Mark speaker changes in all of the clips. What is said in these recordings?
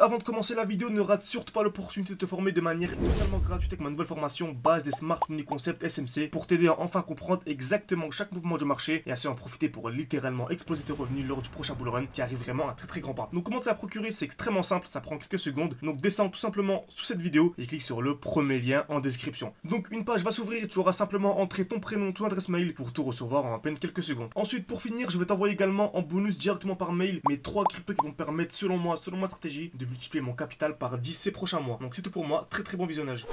Speaker 1: Avant de commencer la vidéo, ne rate surtout pas l'opportunité de te former de manière totalement gratuite avec ma nouvelle formation base des Smart Money Concept SMC pour t'aider à enfin comprendre exactement chaque mouvement du marché et ainsi en profiter pour littéralement exploser tes revenus lors du prochain bull run qui arrive vraiment à un très grand pas. Donc comment te la procurer, c'est extrêmement simple, ça prend quelques secondes. Donc descends tout simplement sous cette vidéo et clique sur le premier lien en description. Donc une page va s'ouvrir et tu auras simplement entré ton prénom, ton adresse mail pour tout recevoir en à peine quelques secondes. Ensuite pour finir, je vais t'envoyer également en bonus directement par mail mes 3 cryptos qui vont me permettre selon moi, selon ma stratégie, de multiplier mon capital par 10 ces prochains mois. Donc c'est tout pour moi, très bon visionnage.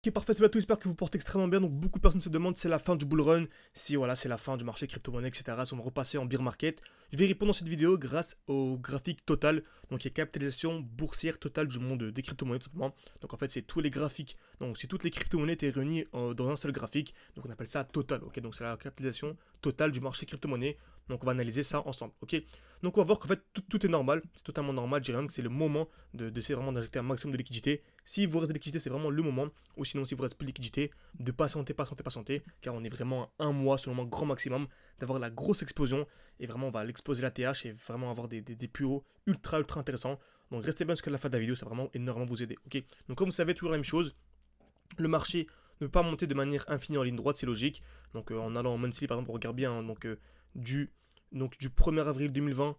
Speaker 1: Ok, parfait, c'est tout, j'espère que vous portez extrêmement bien. Donc beaucoup de personnes se demandent si c'est la fin du bull run, si voilà c'est la fin du marché crypto-monnaie, etc. Si on va repasser en bear market. Je vais répondre dans cette vidéo grâce au graphique total, donc il y a capitalisation boursière totale du monde des crypto-monnaies tout simplement. Donc en fait c'est tous les graphiques, donc c'est toutes les crypto-monnaies étaient réunies dans un seul graphique, donc on appelle ça total, ok. Donc c'est la capitalisation totale du marché crypto-monnaie, donc on va analyser ça ensemble, ok. Donc on va voir qu'en fait tout est normal, c'est totalement normal, je dirais même que c'est le moment d'essayer vraiment d'injecter un maximum de liquidité. Si vous restez de liquidité, c'est vraiment le moment, ou sinon si vous restez plus de liquidité, de patienter, car on est vraiment à un mois selon moi grand maximum d'avoir la grosse explosion, et vraiment on va l'exploser la TH et vraiment avoir des plus hauts ultra intéressants. Donc restez bien jusqu'à la fin de la vidéo, ça va vraiment énormément vous aider, ok. Donc comme vous savez, toujours la même chose, le marché ne peut pas monter de manière infinie en ligne droite, c'est logique. Donc en allant en monthly par exemple, on regarde bien, hein, du 1er avril 2020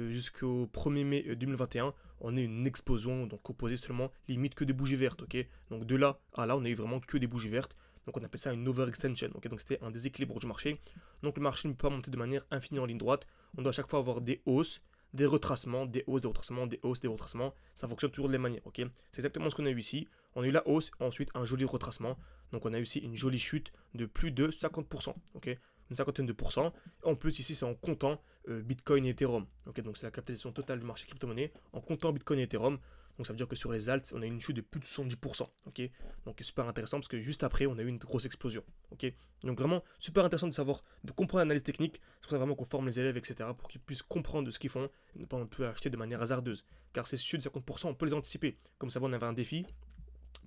Speaker 1: jusqu'au 1er mai 2021, on a une explosion, donc opposée seulement limite que des bougies vertes, ok. Donc de là à là, on a eu vraiment que des bougies vertes. Donc on appelle ça une overextension, ok. Donc c'était un déséquilibre du marché. Donc le marché ne peut pas monter de manière infinie en ligne droite. On doit à chaque fois avoir des hausses, des retracements, des hausses, des retracements, des hausses, des retracements. Ça fonctionne toujours de la même manière, ok. C'est exactement ce qu'on a eu ici. On a eu la hausse, ensuite un joli retracement. Donc on a eu ici une jolie chute de plus de 50%, ok. Une cinquantaine de pourcents. En plus, ici, c'est en comptant Bitcoin et Ethereum. Okay, donc c'est la capitalisation totale du marché crypto-monnaie en comptant Bitcoin et Ethereum. Donc ça veut dire que sur les alts, on a une chute de plus de 70%. Okay, donc super intéressant parce que juste après, on a eu une grosse explosion. Okay, donc vraiment super intéressant de savoir, de comprendre l'analyse technique. C'est pour ça vraiment qu'on forme les élèves, etc. pour qu'ils puissent comprendre ce qu'ils font et ne pas non plus acheter de manière hasardeuse. Car ces chutes de 50%, on peut les anticiper. Comme ça, on avait un défi,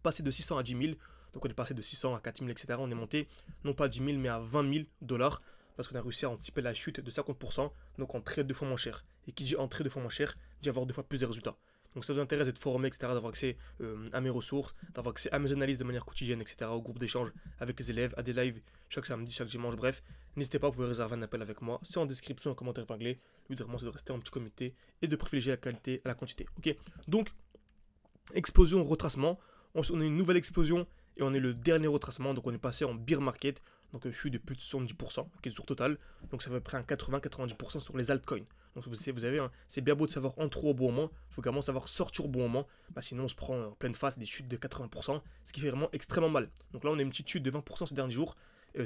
Speaker 1: passer de 600 à 10 000. Donc on est passé de 600 à 4 000, etc. On est monté non pas à 10 000 mais à 20 000 dollars parce qu'on a réussi à anticiper la chute de 50%, donc en trade 2 fois moins cher. Et qui dit en trade 2 fois moins cher, dit avoir 2 fois plus de résultats. Donc ça vous intéresse d'être formé, etc., d'avoir accès à mes ressources, d'avoir accès à mes analyses de manière quotidienne, etc., au groupe d'échange avec les élèves, à des lives chaque samedi, chaque dimanche, bref. N'hésitez pas, vous pouvez réserver un appel avec moi. C'est en description, en commentaire épinglé. Le but vraiment c'est de rester en petit comité et de privilégier la qualité à la quantité. Ok, donc explosion, retracement. On a une nouvelle explosion et on est le dernier retracement, donc on est passé en bear market, donc je suis de plus de 70%, okay, sur total, donc ça fait à peu près un 80-90% sur les altcoins. Donc vous savez, hein, c'est bien beau de savoir entrer au bon moment, il faut également savoir sortir au bon moment, sinon on se prend en pleine face des chutes de 80%, ce qui fait vraiment extrêmement mal. Donc là on a une petite chute de 20% ces derniers jours,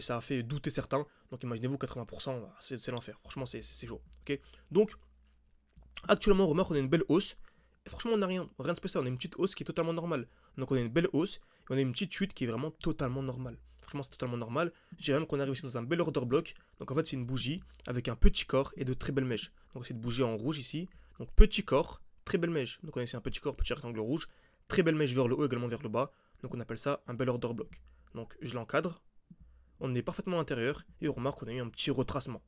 Speaker 1: ça a fait douter certains, donc imaginez-vous 80%, c'est l'enfer, franchement c'est chaud. Okay, donc actuellement on remarque qu'on a une belle hausse. Et franchement, on n'a rien de spécial. On a une petite hausse qui est totalement normale. Donc, on a une belle hausse et on a une petite chute qui est vraiment totalement normale. Franchement, c'est totalement normal. Je dirais même qu'on arrive ici dans un bel order block. Donc, en fait, c'est une bougie avec un petit corps et de très belles mèches. Donc, c'est une bougie en rouge ici. Donc, petit corps, très belle mèche. Donc, on a ici un petit corps, petit rectangle rouge. Très belle mèche vers le haut, également vers le bas. Donc, on appelle ça un bel order block. Donc, je l'encadre. On est parfaitement à l'intérieur et on remarque qu'on a eu un petit retracement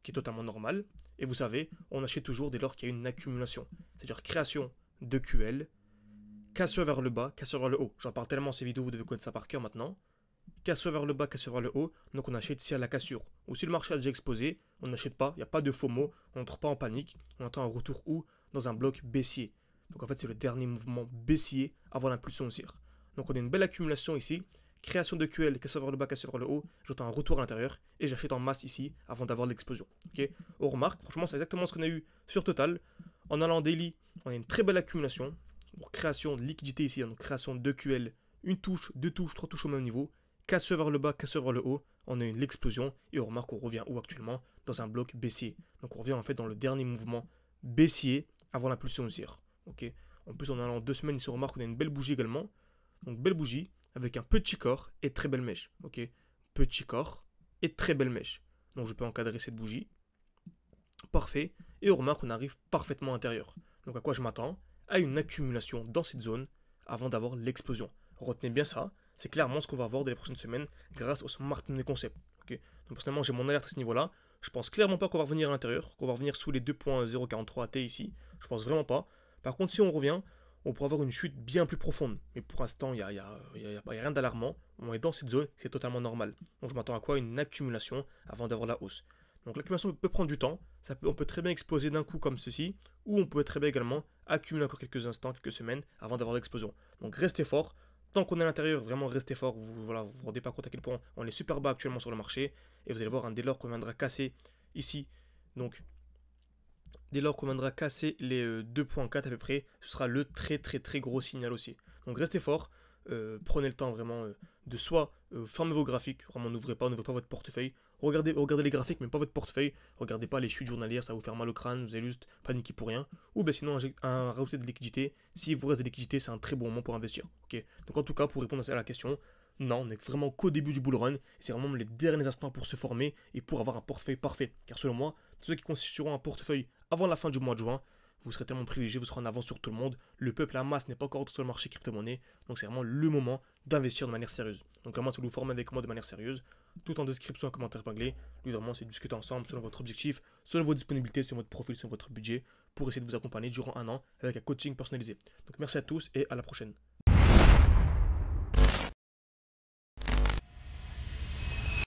Speaker 1: qui est totalement normal. Et vous savez, on achète toujours dès lors qu'il y a une accumulation. C'est-à-dire création de QL, casseur vers le bas, casseur vers le haut. J'en parle tellement ces vidéos, vous devez connaître ça par cœur maintenant. Casseur vers le bas, casseur vers le haut, donc on achète ici à la cassure. Ou si le marché a déjà explosé, on n'achète pas, il n'y a pas de FOMO, on n'entre pas en panique, on attend un retour où dans un bloc baissier. Donc en fait c'est le dernier mouvement baissier avant l'impulsion haussière. Donc on a une belle accumulation ici, création de QL, casseur vers le bas, casseur vers le haut, j'attends un retour à l'intérieur et j'achète en masse ici avant d'avoir l'explosion. Okay, on remarque, franchement c'est exactement ce qu'on a eu sur Total. En allant en daily, on a une très belle accumulation. Donc création de liquidité ici, donc création de QL, une touche, deux touches, trois touches au même niveau. Casseur vers le bas, casseur vers le haut, on a une explosion et on remarque qu'on revient où actuellement dans un bloc baissier. Donc on revient en fait dans le dernier mouvement baissier avant l'impulsion haussière. Okay. En plus en allant 2 semaines, ici on remarque qu'on a une belle bougie également. Donc belle bougie avec un petit corps et très belle mèche. Okay. Petit corps et très belle mèche. Donc je peux encadrer cette bougie. Parfait, et on remarque qu'on arrive parfaitement à l'intérieur. Donc à quoi je m'attends? À une accumulation dans cette zone avant d'avoir l'explosion. Retenez bien ça, c'est clairement ce qu'on va avoir dans les prochaines semaines grâce au Smart Money Concept. Okay, donc personnellement j'ai mon alerte à ce niveau-là. Je pense clairement pas qu'on va revenir à l'intérieur, qu'on va revenir sous les 2.043 AT ici. Je pense vraiment pas. Par contre, si on revient, on pourra avoir une chute bien plus profonde. Mais pour l'instant, il n'y a rien d'alarmant. On est dans cette zone, c'est totalement normal. Donc je m'attends à quoi? Une accumulation avant d'avoir la hausse. Donc l'accumulation peut prendre du temps. On peut très bien exploser d'un coup comme ceci, ou on peut très bien également accumuler encore quelques instants, quelques semaines avant d'avoir l'explosion. Donc restez fort. Tant qu'on est à l'intérieur, vraiment restez fort. Vous vous rendez pas compte à quel point on est super bas actuellement sur le marché. Et vous allez voir, dès lors qu'on viendra casser ici, donc dès lors qu'on viendra casser les 2.4 à peu près, ce sera le très gros signal aussi. Donc restez fort, prenez le temps vraiment de soit fermer vos graphiques, vraiment n'ouvrez pas votre portefeuille, regardez les graphiques mais pas votre portefeuille, regardez pas les chutes journalières, ça va vous faire mal au crâne, vous allez juste paniquer pour rien, ou ben sinon rajouter de liquidité, si vous reste de liquidité c'est un très bon moment pour investir. Ok. Donc en tout cas pour répondre à la question, non, on n'est vraiment qu'au début du bull run, c'est vraiment les derniers instants pour se former et pour avoir un portefeuille parfait, car selon moi, tous ceux qui constitueront un portefeuille avant la fin du mois de juin, vous serez tellement privilégié, vous serez en avance sur tout le monde. Le peuple, la masse n'est pas encore sur le marché crypto-monnaie. Donc c'est vraiment le moment d'investir de manière sérieuse. Donc vraiment, si vous vous formez avec moi de manière sérieuse, tout en description, en commentaire épinglé, lui vraiment c'est discuter ensemble selon votre objectif, selon vos disponibilités, selon votre profil, selon votre budget, pour essayer de vous accompagner durant un an avec un coaching personnalisé. Donc merci à tous et à la prochaine.